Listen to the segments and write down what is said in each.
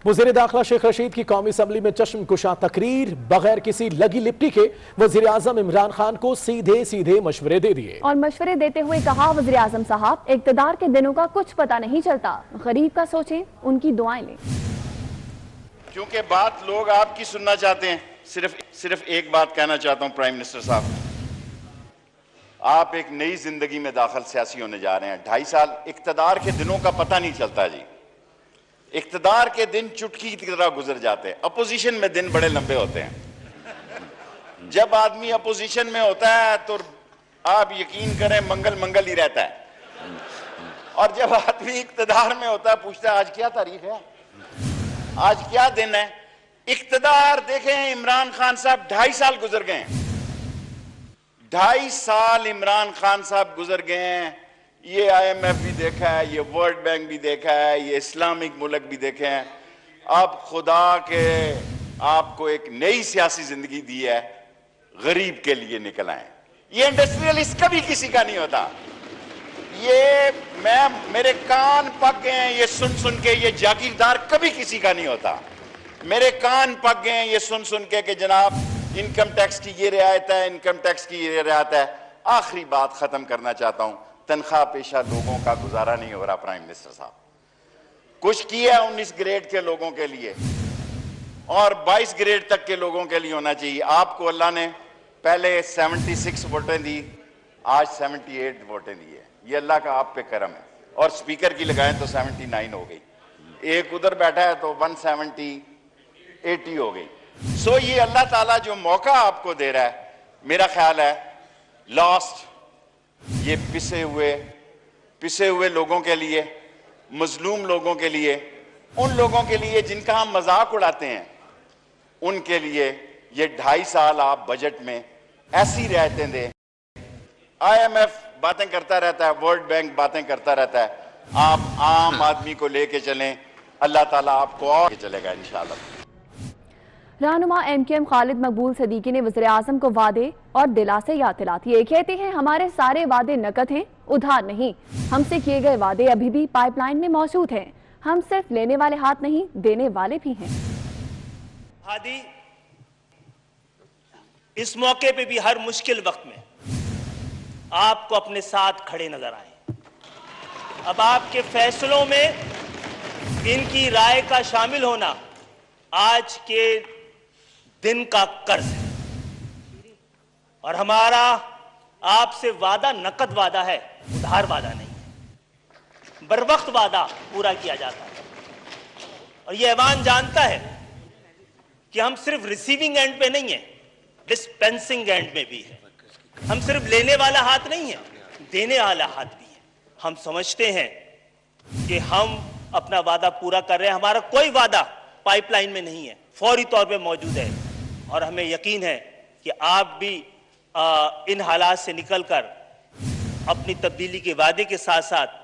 वज़ीर दाखिला शेख रशीद की कौमी असम्बली में चश्म कुशा तकरीर, बगैर किसी लगी लिपटी के वज़ीर आज़म इमरान खान को सीधे सीधे मशवरे दे दिए। और मशवरे देते हुए कहा, वज़ीर आज़म साहब, इक़्तिदार के दिनों का कुछ पता नहीं चलता, गरीब का सोचें, उनकी दुआएं लें। क्योंकि बात लोग आपकी सुनना चाहते हैं। सिर्फ एक बात कहना चाहता हूं प्राइम मिनिस्टर साहब, आप एक नई जिंदगी में दाखिल सियासी होने जा रहे हैं। 2.5 साल इक़्तिदार के दिनों का पता नहीं चलता जी। इक़्तिदार के दिन चुटकी की तरह गुजर जाते हैं, अपोजिशन में दिन बड़े लंबे होते हैं। जब आदमी अपोजिशन में होता है तो आप यकीन करें मंगल ही रहता है, और जब आदमी इक़्तिदार में होता है पूछता है आज क्या तारीख है, आज क्या दिन है। इक़्तिदार देखें, इमरान खान साहब 2.5 साल गुजर गए हैं, 2.5 साल इमरान खान साहब गुजर गए हैं। ये IMF भी देखा है, ये वर्ल्ड बैंक भी देखा है, ये इस्लामिक मुल्क भी देखे हैं। अब खुदा के आपको एक नई सियासी जिंदगी दी है, गरीब के लिए निकल आए। ये इंडस्ट्रियलिस्ट कभी किसी का नहीं होता। ये मेरे कान पक गए हैं ये सुन सुन के, ये जागीरदार कभी किसी का नहीं होता। मेरे कान पक गए हैं ये सुन सुन के कि जनाब इनकम टैक्स की ये रियायत है, इनकम टैक्स की ये रियायत है। आखिरी बात खत्म करना चाहता हूं, तनख्वाह पेशा लोगों का गुजारा नहीं हो रहा। प्राइम मिनिस्टर साहब, कुछ किया 19 ग्रेड के लोगों के लिए और 22 ग्रेड तक के लोगों के लिए होना चाहिए। आपको अल्लाह ने पहले 76 वोटें दी, आज 78 वोटें दी है। ये अल्लाह का आप पे करम है। और स्पीकर की लगाएं तो 79 हो गई, एक उधर बैठा है तो 170 80 हो गई। सो ये अल्लाह ताला जो मौका आपको दे रहा है, मेरा ख्याल है लास्ट ये पिसे हुए लोगों के लिए, मजलूम लोगों के लिए, उन लोगों के लिए जिनका हम मजाक उड़ाते हैं, उनके लिए ये 2.5 साल आप बजट में ऐसी रियायतें दें। IMF बातें करता रहता है, वर्ल्ड बैंक बातें करता रहता है, आप आम आदमी को लेके चलें, अल्लाह ताला आपको और चलेगा इंशाअल्लाह। रहनुमा MKM खालिद मकबूल सदीकी ने वज़ीर आज़म को वादे और दिलासे याद दिलाती है। कहते हैं, हमारे सारे वादे नकद हैं, उधार नहीं। हमसे किए गए वादे अभी भी पाइपलाइन में मौजूद हैं। हम सिर्फ लेने वाले हाथ नहीं, देने वाले भी हैं। हादी इस मौके पे भी हर मुश्किल वक्त में आपको अपने साथ खड़े नजर आए। अब आपके फैसलों में इनकी राय का शामिल होना आज के दिन का कर्ज है, और हमारा आपसे वादा नकद वादा है, उधार वादा नहीं है। बर वक्त वादा पूरा किया जाता है, और यह ऐवान जानता है कि हम सिर्फ रिसीविंग एंड पे नहीं है, डिस्पेंसिंग एंड में भी है। हम सिर्फ लेने वाला हाथ नहीं है, देने वाला हाथ भी है। हम समझते हैं कि हम अपना वादा पूरा कर रहे हैं। हमारा कोई वादा पाइपलाइन में नहीं है, फौरी तौर पे मौजूद है, और हमें यकीन है कि आप भी इन हालात से निकलकर अपनी तब्दीली के वादे के साथ साथ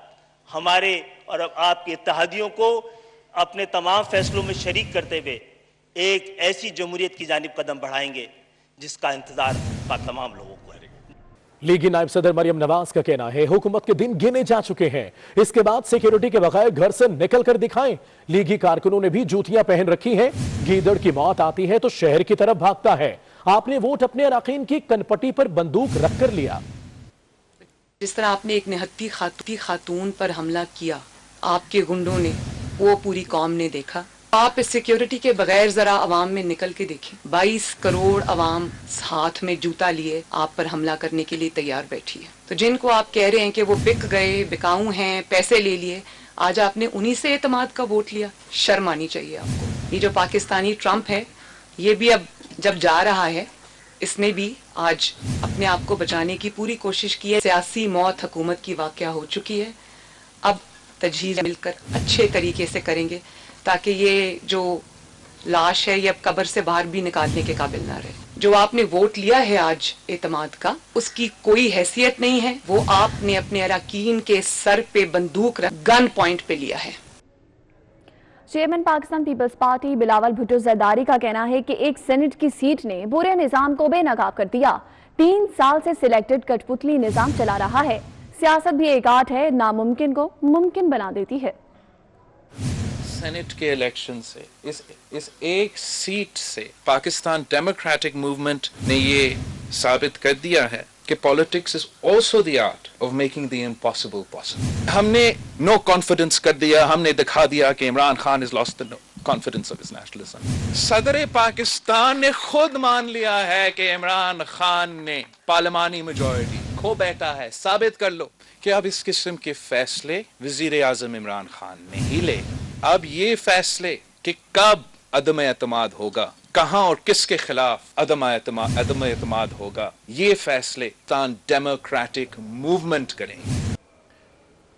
हमारे और आपके इत्तेहादियों को अपने तमाम फैसलों में शरीक करते हुए एक ऐसी जमहूरियत की जानिब कदम बढ़ाएंगे जिसका इंतजार तमाम लोगों को है। लीगी नायब सदर मरियम नवाज का कहना है, हुकूमत के दिन गिने जा चुके हैं, इसके बाद सिक्योरिटी के बगैर घर से निकल कर दिखाएं। लीगी कारकुनों ने भी जूतियां पहन रखी हैं। गीदड़ की मौत आती है तो शहर की तरफ भागता है। आपने वोट अपने अराकीन की कनपटी पर बंदूक रख कर लिया। जिस तरह आपने एक निहत्ती खातून पर हमला किया, आपके गुंडों ने, वो पूरी कौम ने देखा। आप इस सिक्योरिटी के बगैर जरा अवाम में निकल के देखें। 22 करोड़ अवाम हाथ में जूता लिए आप पर हमला करने के लिए तैयार बैठी है। तो जिनको आप कह रहे हैं कि वो बिक गए, बिकाऊ हैं, पैसे ले लिए, आज आपने उन्हीं से एतमाद का वोट लिया। शर्म आनी चाहिए आपको। ये जो पाकिस्तानी ट्रंप है, ये भी अब जब जा रहा है, इसने भी आज अपने आप को बचाने की पूरी कोशिश की है। सियासी मौत हुकूमत की वाक़या हो चुकी है। अब तजहीज़ मिलकर अच्छे तरीके से करेंगे ताकि ये जो लाश है ये अब कब्र से बाहर भी निकालने के काबिल ना रहे। जो आपने वोट लिया है आज एतमाद का, उसकी कोई हैसियत नहीं है। वो आपने अपने अराकीन के सर पे बंदूक गन पॉइंट पे लिया है। Chairman Pakistan Peoples Party Bilawal Bhutto Zardari का कहना है कि एक सेनेट की सीट ने पूरे निजाम को बेनकाब कर दिया। 3 साल से सिलेक्टेड कठपुतली निजाम चला रहा है। सियासत भी एक आर्ट है, नामुमकिन को मुमकिन बना देती है। سینٹ کے الیکشن سے اس ایک سیٹ سے پاکستان ڈیموکریٹک موومنٹ نے یہ ثابت کر دیا ہے کہ politics is also the art of making the impossible possible. ہم نے نو کانفیڈنس کر دیا, ہم نے دکھا دیا کہ Imran Khan is lost the confidence of his nationalism. صدر پاکستان نے خود مان لیا ہے کہ عمران خان نے پارلیمانی میجورٹی کھو بیٹھا ہے. ثابت کر لو کہ اب اس قسم کے فیصلے وزیر اعظم عمران خان نے ہی لے. اب یہ فیصلے کہ کب عدم اعتماد ہوگا, کہاں اور کس کے خلاف عدم اعتماد ہوگا, یہ فیصلے تان ڈیموکریٹک موومنٹ کریں.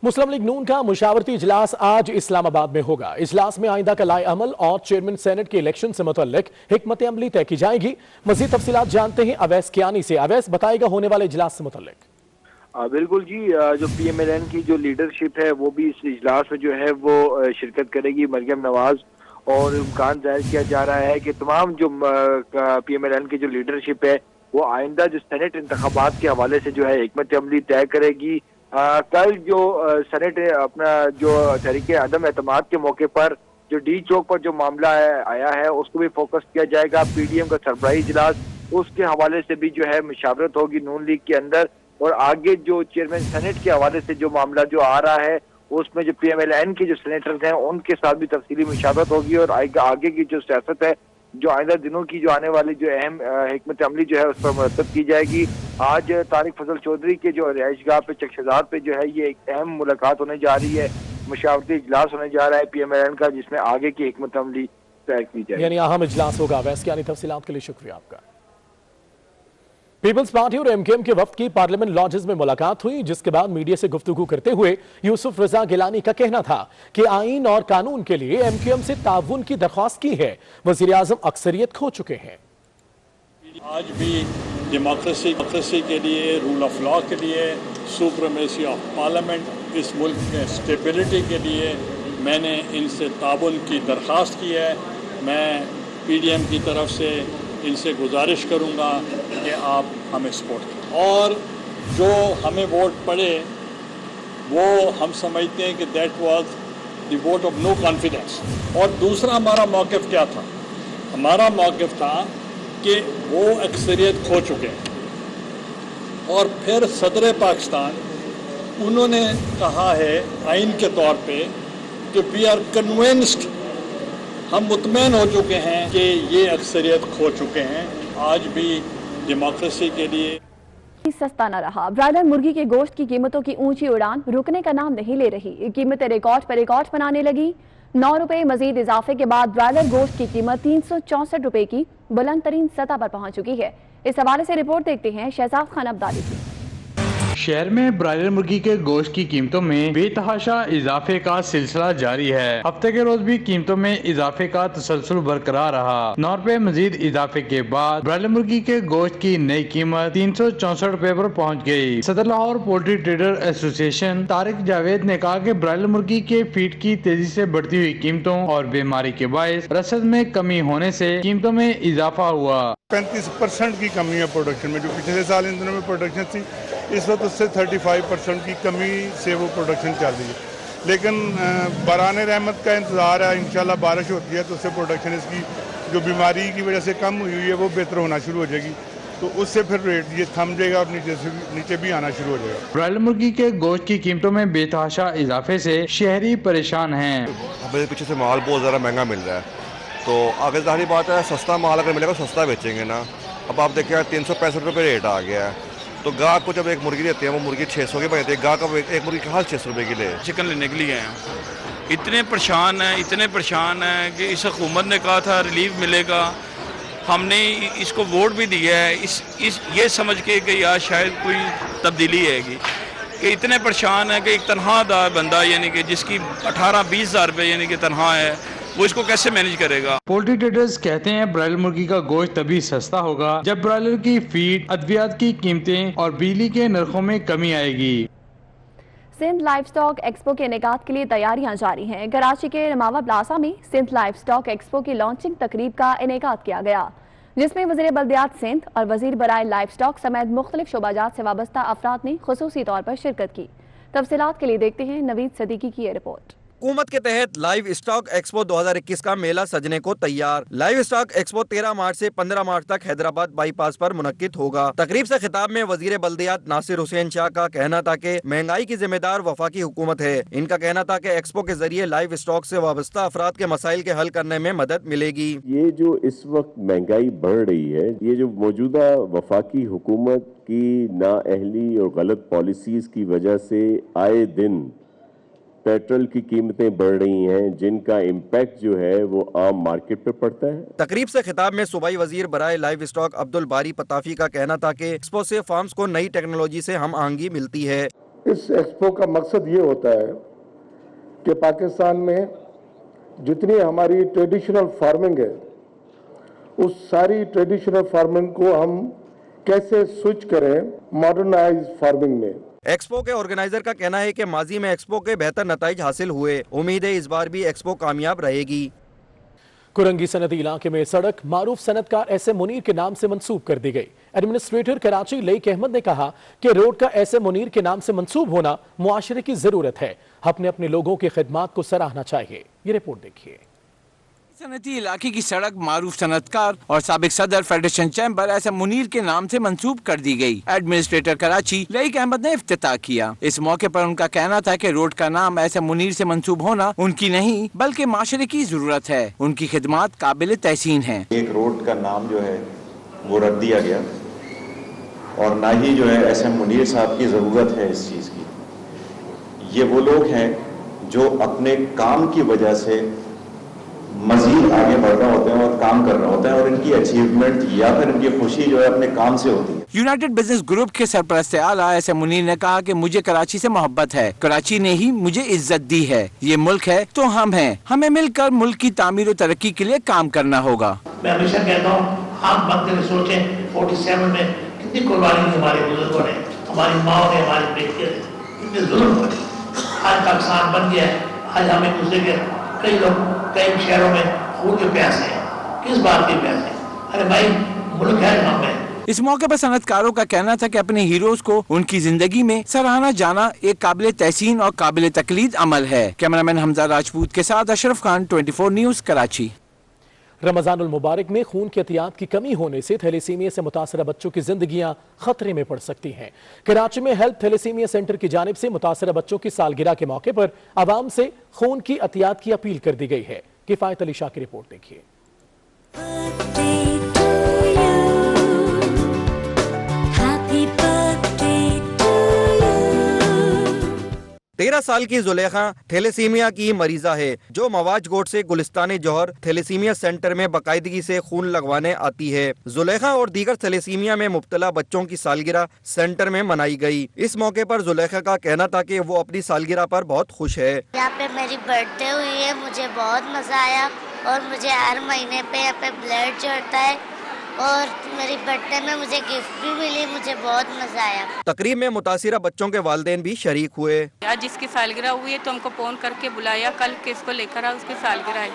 مسلم لیگ نون کا مشاورتی اجلاس آج اسلام آباد میں ہوگا. اجلاس میں آئندہ کا لائے عمل اور چیئرمین سینٹ کے الیکشن سے متعلق حکمت عملی طے کی جائے گی. مزید تفصیلات جانتے ہیں اویس کیانی سے. اویس, بتائے گا ہونے والے اجلاس سے متعلق. بالکل جی, جو پی ایم ایل این کی جو لیڈرشپ ہے وہ بھی اس اجلاس میں جو ہے وہ شرکت کرے گی. مریم نواز, اور امکان ظاہر کیا جا رہا ہے کہ تمام جو پی ایم ایل این کی جو لیڈرشپ ہے وہ آئندہ جو سینٹ انتخابات کے حوالے سے جو ہے حکمت عملی طے کرے گی. کل جو سینٹ اپنا جو تحریک عدم اعتماد کے موقع پر جو ڈی چوک پر جو معاملہ آیا ہے اس کو بھی فوکس کیا جائے گا. پی ڈی ایم کا سربراہی اجلاس, اس کے حوالے سے بھی جو ہے مشاورت ہوگی نون لیگ کے اندر. اور آگے جو چیئرمین سینٹ کے حوالے سے جو معاملہ جو آ رہا ہے اس میں جو پی ایم ایل این کے جو سینیٹرز ہیں ان کے ساتھ بھی تفصیلی مشاورت ہوگی. اور آگے کی جو سیاست ہے جو آئندہ دنوں کی جو آنے والی جو اہم حکمت عملی جو ہے اس پر مرتب کی جائے گی. آج طارق فضل چودھری کے جو رہائش گاہ پہ چکشزار پہ جو ہے یہ ایک اہم ملاقات ہونے جا رہی ہے, مشاورتی اجلاس ہونے جا رہا ہے پی ایم ایل این کا, جس میں آگے کی حکمت عملی طے کی جائے گی. یعنی اہم اجلاس ہوگا. ویسے یعنی تفصیلات کے لیے شکریہ آپ کا. پیپلز پارٹی اور ایم کیو ایم کے وفد کی پارلیمنٹ لاجز میں ملاقات ہوئی, جس کے بعد میڈیا سے گفتگو کرتے ہوئے یوسف رضا گیلانی کا کہنا تھا کہ آئین اور قانون کے لیے ایم کیو ایم سے تعاون کی درخواست کی ہے. وزیر اعظم اکثریت کھو چکے ہیں. آج بھی ڈیموکریسی کے لیے, رول آف لا کے لیے, سپریمیسی آف پارلیمنٹ, اس ملک میں اسٹیبلٹی کے لیے میں نے ان سے تعاون کی درخواست کی ہے. میں پی ڈی ایم کی طرف سے ان سے گزارش کروں گا کہ آپ ہمیں سپورٹ کریں, اور جو ہمیں ووٹ پڑے وہ ہم سمجھتے ہیں کہ that was the vote of no confidence. اور دوسرا ہمارا موقف کیا تھا؟ ہمارا موقف تھا کہ وہ اکثریت کھو چکے ہیں. اور پھر صدر پاکستان انہوں نے کہا ہے آئین کے طور پہ کہ وی آر کنونسڈ, ہم مطمئن ہو چکے ہیں کہ یہ اکثریت کھو چکے ہیں. آج بھی ڈیموکریسی کے لیے سستا نہ رہا. برائلر مرغی کے گوشت کی قیمتوں کی اونچی اڑان رکنے کا نام نہیں لے رہی. قیمتیں ریکارڈ پر ریکارڈ بنانے لگی. 9 روپے مزید اضافے کے بعد برائلر گوشت کی قیمت 364 روپے کی بلند ترین سطح پر پہنچ چکی ہے. اس حوالے سے رپورٹ دیکھتے ہیں شہزاد خان عبدالی کی. شہر میں برائلر مرغی کے گوشت کی قیمتوں میں بے تحاشا اضافے کا سلسلہ جاری ہے. ہفتے کے روز بھی قیمتوں میں اضافے کا تسلسل برقرار رہا. 9 روپے مزید اضافے کے بعد برائلر مرغی کے گوشت کی نئی قیمت 364 روپے پر پہنچ گئی. صدر لاہور پولٹری ٹریڈر ایسوسی ایشن طارق جاوید نے کہا کہ برائلر مرغی کے فیٹ کی تیزی سے بڑھتی ہوئی قیمتوں اور بیماری کے باعث رسد میں کمی ہونے سے قیمتوں میں اضافہ ہوا. 35% کی کمی ہے پروڈکشن میں, جو پچھلے سال ان دنوں میں پروڈکشن تھی اس وقت اس سے 35% کی کمی سے وہ پروڈکشن چل رہی ہے. لیکن باران رحمت کا انتظار ہے, انشاءاللہ بارش ہوتی ہے تو اس سے پروڈکشن اس کی جو بیماری کی وجہ سے کم ہوئی ہے وہ بہتر ہونا شروع ہو جائے گی, تو اس سے پھر ریٹ یہ تھم جائے گا اور نیچے بھی آنا شروع ہو جائے گا. برائلر مرغی کے گوشت کی قیمتوں میں بے تحاشا اضافے سے شہری پریشان ہیں. ہمیں پیچھے سے مال بہت زیادہ مہنگا مل رہا ہے, تو اگر ظاہری بات ہے سستا مال اگر ملے گا سستا بیچیں گے نا. اب آپ دیکھیں 365 روپے ریٹ آ گیا ہے, تو گاہک کو جب ایک مرغی دیتے ہیں وہ مرغی 600 کی بنتی ہے, گاہک اب ایک مرغی کا حال 600 روپے کی لے. چکن لینے کے لیے ہیں, اتنے پریشان ہیں کہ اس حکومت نے کہا تھا ریلیف ملے گا, ہم نے اس کو ووٹ بھی دیا ہے یہ سمجھ کے کہ یار شاید کوئی تبدیلی آئے گی, کہ اتنے پریشان ہیں کہ ایک تنہا دار بندہ یعنی کہ جس کی 18-20 ہزار روپے یعنی کہ تنہا ہے, وہ اس کو کیسے مینج کرے گا. پولٹری ٹریڈرز کہتے ہیں برائلر مرغی کا گوشت تبھی سستا ہوگا جب برائلر کی فیڈ, ادویات کی قیمتیں اور بجلی کے نرخوں میں کمی آئے گی. سندھ لائف سٹاک ایکسپو کے انعقاد کے لیے تیاریاں جاری ہیں. کراچی کے رماوا پلازا میں سندھ لائف سٹاک ایکسپو کی لانچنگ تقریب کا انعقاد کیا گیا, جس میں وزیر بلدیات سندھ اور وزیر برائے لائف سٹاک سمیت مختلف شعبہ جات سے وابستہ افراد نے خصوصی طور پر شرکت کی. تفصیلات کے لیے دیکھتے ہیں نوید صدیقی کی یہ رپورٹ. हुकूमत के तहत लाइव स्टॉक एक्सपो 2021 का मेला सजने को तैयार। लाइव स्टॉक एक्सपो 13 मार्च से 15 मार्च तक हैदराबाद बाईपास पर मुनक्किद होगा। तकरीब से खिताब में वजीर बल्दियात नासिर हुसैन शाह का कहना था कि महंगाई की जिम्मेदार वफाकी हुकूमत है। इनका कहना था कि एक्सपो के जरिए लाइव स्टॉक से वाबस्ता अफराद के मसाइल के हल करने में मदद मिलेगी। ये जो इस वक्त महंगाई बढ़ रही है, ये जो मौजूदा वफाकी हुकूमत की नाअहली और गलत पॉलिसीज की वजह से आए दिन पेट्रोल की कीमतें बढ़ रही हैं, जिनका इम्पैक्ट जो है वो आम मार्केट पे पड़ता है। तकरीब से खिताब में सूबाई वजीर बराए लाइव स्टॉक अब्दुल बारी पताफी का कहना था कि एक्सपो से फार्म्स को नई टेक्नोलॉजी से हम आहंगी मिलती है। इस एक्सपो का मकसद ये होता है कि पाकिस्तान में जितनी हमारी ट्रेडिशनल फार्मिंग है, उस सारी ट्रेडिशनल फार्मिंग को हम कैसे स्विच करें मॉडर्नाइज फार्मिंग में। एक्सपो के ऑर्गेनाइजर का कहना है कि माजी में एक्सपो के बेहतर नताइज हासिल हुए। उम्मीद है इस बार भी एक्सपो कामयाब रहेगी। कुरंगी सनती इलाके में सड़क मारूफ सनतकार एस एम मुनीर के नाम से मंसूब कर दी गई। एडमिनिस्ट्रेटर कराची लईक अहमद ने कहा कि रोड का एस एम मुनीर के नाम से मंसूब होना मुआशरे की जरूरत है। अपने अपने लोगों की खिदमात को सराहना चाहिए। ये रिपोर्ट देखिए। सनती इलाके की सड़क मारूफ सनतकार और साबिक सदर federation chamber S M Munir के नाम से मंसूब कर दी गई। एडमिनिस्ट्रेटर कराची लईक अहमद ने इफ्तिताह किया। इस मौके पर उनका कहना था कि रोड का नाम एस एम मुनीर से मंसूब होना उनकी नहीं बल्कि माशरे की जरूरत है। उनकी खिदमात काबिल तहसीन है। एक रोड का नाम जो है वो रख दिया गया और ना ही जो है एस एम मुनीर साहब की जरूरत है इस चीज की। ये वो लोग हैं जो अपने काम की वजह से मजीद आगे बढ़ रहे होते हैं और काम कर रहे होते हैं और इनकी अचीवमेंट या फिर इनकी खुशी जो है अपने काम से होती है। यूनाइटेड बिजनेस ग्रुप के सरपरस्त आला एस एम मुनीर ने कहा कि मुझे कराची से मोहब्बत है। कराची ने ही मुझे इज्जत दी है। ये मुल्क है तो हम हैं। हमें मिलकर मुल्क की तामीर और तरक्की के लिए काम करना होगा। मैं हमेशा कहता हूँ, आप बनकर सोचें 47 में कितनी कुर्बानी की हमारे बुजुर्गों ने, हमारी माओ ने, हमारी बेटियों ने, कितने जुल्म हुए। आज पाकिस्तान बन गया है। आज हम एक दूसरे के कई लोग कई शहरों में खून के प्यासे हैं। किस बात के प्यासे? अरे भाई मुल्क है हम है। इस मौके पर सनतकारों का कहना था कि अपने हीरोज को उनकी जिंदगी में सराहना जाना एक काबिल तहसीन और काबिल तकलीद अमल है। कैमरामैन हमजा राजपूत के साथ अशरफ खान, 24 न्यूज, कराची। रमजानुल मुबारक में खून की एहतियात की कमी होने से थैलेसीमिया से मुतासरा बच्चों की जिंदगियां खतरे में पड़ सकती हैं। कराची में हेल्थ थैलेसीमिया सेंटर की जानिब से मुतासरा बच्चों की सालगिरह के मौके पर आवाम से खून की एहतियात की अपील कर दी गई है। किफायत अली शाह की रिपोर्ट देखिए। 13 साल की जुलेखा थैलेसीमिया की मरीजा है जो मवाज गोट से गुलिस्तान जौहर थैलेसीमिया सेंटर में बाकायदगी से खून लगवाने आती है। जुलेखा और दीगर थैलेसीमिया में मुब्तला बच्चों की सालगिरह सेंटर में मनाई गई। इस मौके पर जुलेखा का कहना था कि वो अपनी सालगिरह पर बहुत खुश है। यहाँ पे मेरी बर्थडे हुई है, मुझे बहुत मजा आया और मुझे हर महीने पे यहाँ पे ब्लड चढ़ता है और मेरी बर्थडे में मुझे गिफ्ट भी मिली, मुझे बहुत मजा आया। तकरीब में मुतासिरा बच्चों के वालिदैन भी शरीक हुए। आज जिसकी सालगिरह हुई है तो हमको फोन करके बुलाया, कल के इसको लेकर आ, उसकी सालगिरह है।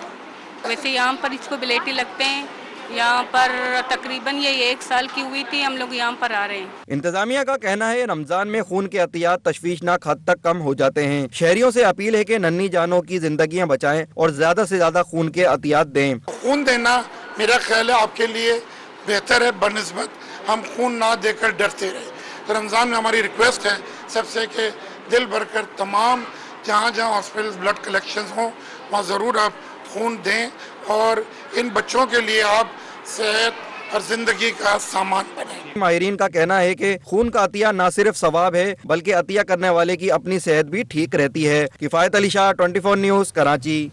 वैसे यहाँ पर इसको बिलेटी लगते हैं। यहाँ पर तकरीबन ये 1 साल की हुई थी, हम लोग यहाँ पर आ रहे हैं। इंतजामिया का कहना है रमजान में खून के एहतियात तशवीशनाक हद तक कम हो जाते हैं। शहरियों से अपील है कि नन्ही जानों की जिंदगियाँ बचाएं और ज्यादा से ज्यादा खून के एहतियात दें। खून देना मेरा ख्याल है आपके लिए बेहतर है बनिस्बत हम खून ना देकर डरते रहे। तो रमज़ान में हमारी रिक्वेस्ट है सबसे कि दिल भरकर तमाम जहाँ जहाँ हॉस्पिटल ब्लड कलेक्शन हों वहाँ ज़रूर आप खून दें और इन बच्चों के लिए आप सेहत और ज़िंदगी का सामान बनें। माहिरीन का कहना है कि खून का अतिया न सिर्फ सवाब है बल्कि अतिया करने वाले की अपनी सेहत भी ठीक रहती है। किफायत अली शाह, 24 न्यूज़, कराची।